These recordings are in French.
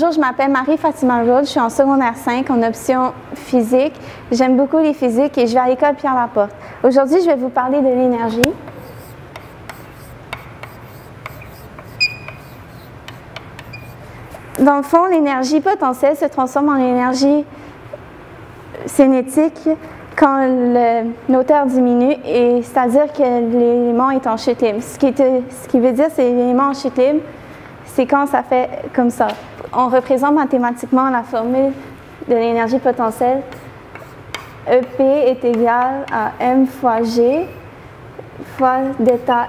Bonjour, je m'appelle Marie-Fatima Road, je suis en secondaire 5 en option physique. J'aime beaucoup les physiques et je vais à l'école Pierre-Laporte. Aujourd'hui, je vais vous parler de l'énergie. Dans le fond, l'énergie potentielle se transforme en énergie cinétique quand l'auteur diminue, c'est-à-dire que l'élément est en chute libre. Ce qui veut dire que l'élément en chute libre, c'est quand ça fait comme ça. On représente mathématiquement la formule de l'énergie potentielle. EP est égal à M fois G fois delta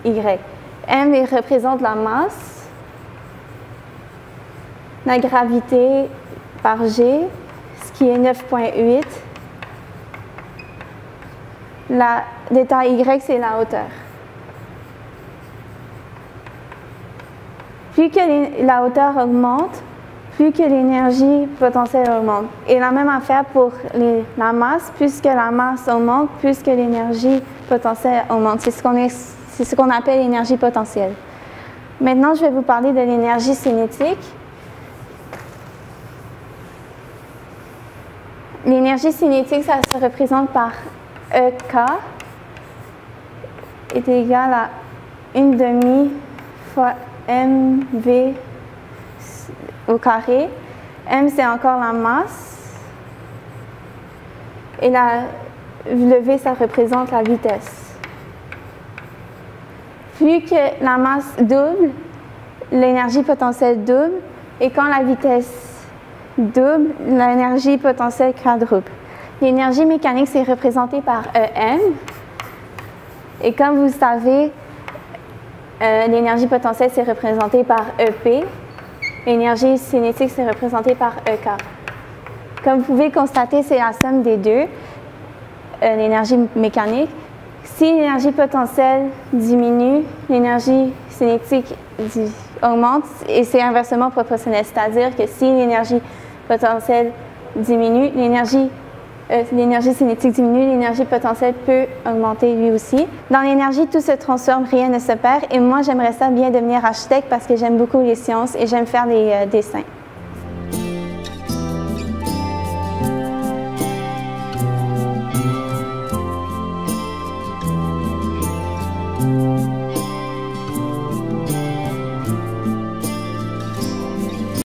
Y. M représente la masse, la gravité par G, ce qui est 9,8. La delta Y, c'est la hauteur. Plus que la hauteur augmente, plus que l'énergie potentielle augmente. Et la même affaire pour la masse, plus que la masse augmente, plus que l'énergie potentielle augmente. C'est ce qu'on appelle l'énergie potentielle. Maintenant, je vais vous parler de l'énergie cinétique. L'énergie cinétique, ça se représente par EK est égal à 1/2 fois mv au carré. M, c'est encore la masse. Et le V, ça représente la vitesse. Plus que la masse double, l'énergie potentielle double. Et quand la vitesse double, l'énergie potentielle quadruple. L'énergie mécanique, c'est représenté par EM. Et comme vous le savez, l'énergie potentielle, c'est représenté par EP. L'énergie cinétique, c'est représenté par EK. Comme vous pouvez constater, c'est la somme des deux, l'énergie mécanique. Si l'énergie potentielle diminue, l'énergie cinétique augmente et c'est inversement proportionnel. C'est-à-dire que si l'énergie potentielle diminue, l'énergie cinétique diminue, l'énergie potentielle peut augmenter lui aussi. Dans l'énergie, tout se transforme, rien ne se perd. Et moi, j'aimerais ça bien devenir architecte parce que j'aime beaucoup les sciences et j'aime faire des dessins.